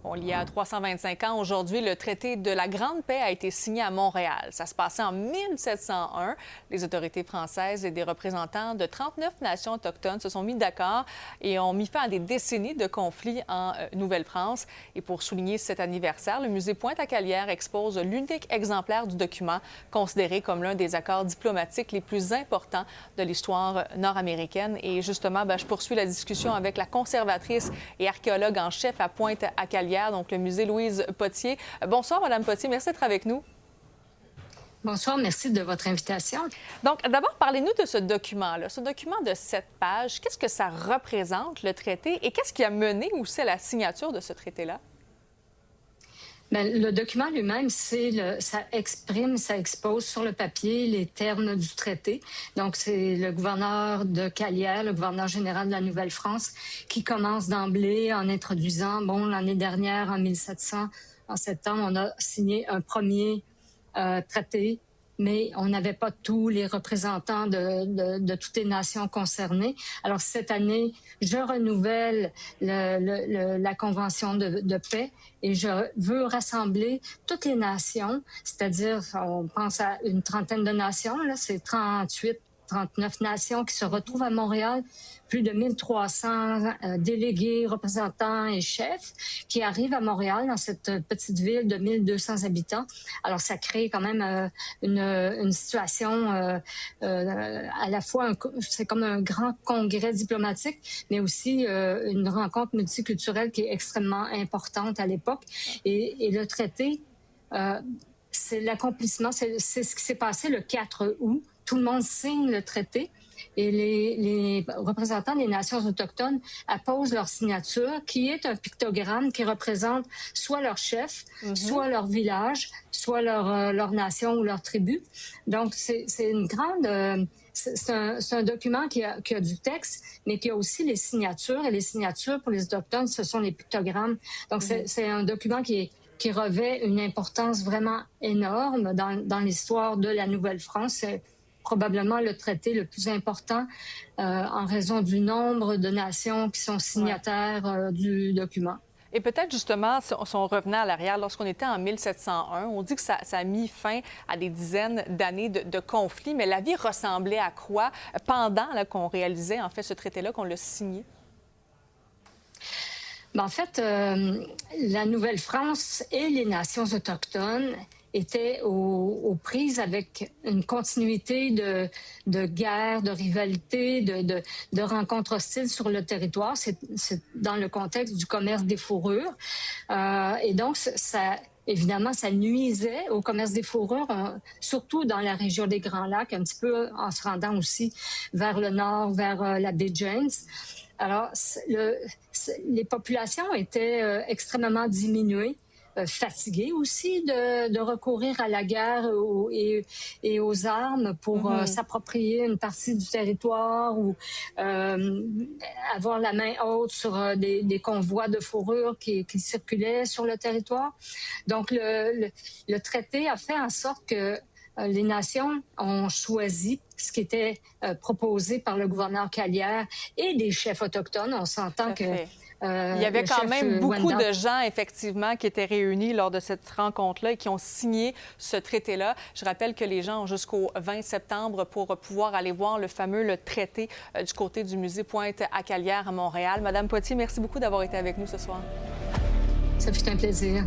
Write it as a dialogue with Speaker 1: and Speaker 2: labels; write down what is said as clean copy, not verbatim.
Speaker 1: Bon, il y a 325 ans, aujourd'hui, le traité de la Grande Paix a été signé à Montréal. Ça se passait en 1701. Les autorités françaises et des représentants de 39 nations autochtones se sont mis d'accord et ont mis fin à des décennies de conflits en Nouvelle-France. Et pour souligner cet anniversaire, le musée Pointe-à-Calière expose l'unique exemplaire du document, considéré comme l'un des accords diplomatiques les plus importants de l'histoire nord-américaine. Et justement, je poursuis la discussion avec la conservatrice et archéologue en chef à Pointe-à-Calière, donc le musée Louise Potier. Bonsoir, Madame Potier. Merci d'être avec nous.
Speaker 2: Bonsoir, merci de votre invitation.
Speaker 1: Donc, d'abord, parlez-nous de ce document-là. Ce document de 7 pages, qu'est-ce que ça représente, le traité, et qu'est-ce qui a mené aussi à la signature de ce traité-là?
Speaker 2: Bien, le document lui-même, ça exprime, ça expose sur le papier les termes du traité. Donc, c'est le gouverneur de Calière, le gouverneur général de la Nouvelle-France, qui commence d'emblée en introduisant, l'année dernière, en 1700, en septembre, on a signé un premier traité, mais on n'avait pas tous les représentants de toutes les nations concernées. Alors, cette année, je renouvelle la Convention de paix et je veux rassembler toutes les nations, c'est-à-dire, on pense à une trentaine de nations, là, c'est 39 nations qui se retrouvent à Montréal, plus de 1300 délégués, représentants et chefs qui arrivent à Montréal, dans cette petite ville de 1200 habitants. Alors, ça crée quand même une situation à la fois, c'est comme un grand congrès diplomatique, mais aussi une rencontre multiculturelle qui est extrêmement importante à l'époque. Et le traité, c'est l'accomplissement, c'est ce qui s'est passé le 4 août. Tout le monde signe le traité et les représentants des nations autochtones apposent leur signature, qui est un pictogramme qui représente soit leur chef, soit leur village, soit leur nation ou leur tribu. Donc, c'est une grande... C'est un document qui a du texte, mais qui a aussi les signatures. Et les signatures, pour les Autochtones, ce sont les pictogrammes. Donc, c'est un document qui revêt une importance vraiment énorme dans l'histoire de la Nouvelle-France. C'est probablement le traité le plus important en raison du nombre de nations qui sont signataires du document.
Speaker 1: Et peut-être justement, si on revenait à l'arrière, lorsqu'on était en 1701, on dit que ça a mis fin à des dizaines d'années de conflits, mais la vie ressemblait à quoi pendant qu'on réalisait en fait ce traité-là, qu'on l'a signé?
Speaker 2: En fait, la Nouvelle-France et les nations autochtones étaient aux prises avec une continuité de guerres, de rivalités, de rencontres hostiles sur le territoire. C'est dans le contexte du commerce des fourrures. Et donc, évidemment, ça nuisait au commerce des fourrures, surtout dans la région des Grands Lacs, un petit peu en se rendant aussi vers le nord, vers la baie James. Alors, les populations étaient extrêmement diminuées, fatiguées aussi de recourir à la guerre et aux armes pour s'approprier une partie du territoire ou avoir la main haute sur des convois de fourrure qui circulaient sur le territoire. Donc, le traité a fait en sorte que les nations ont choisi ce qui était proposé par le gouverneur Calière et des chefs autochtones. On s'entend que...
Speaker 1: il y avait quand même beaucoup de gens, effectivement, qui étaient réunis lors de cette rencontre-là et qui ont signé ce traité-là. Je rappelle que les gens ont jusqu'au 20 septembre pour pouvoir aller voir le fameux traité du côté du musée Pointe-à-Calière à Montréal. Madame Potier, merci beaucoup d'avoir été avec nous ce soir.
Speaker 2: Ça fait un plaisir.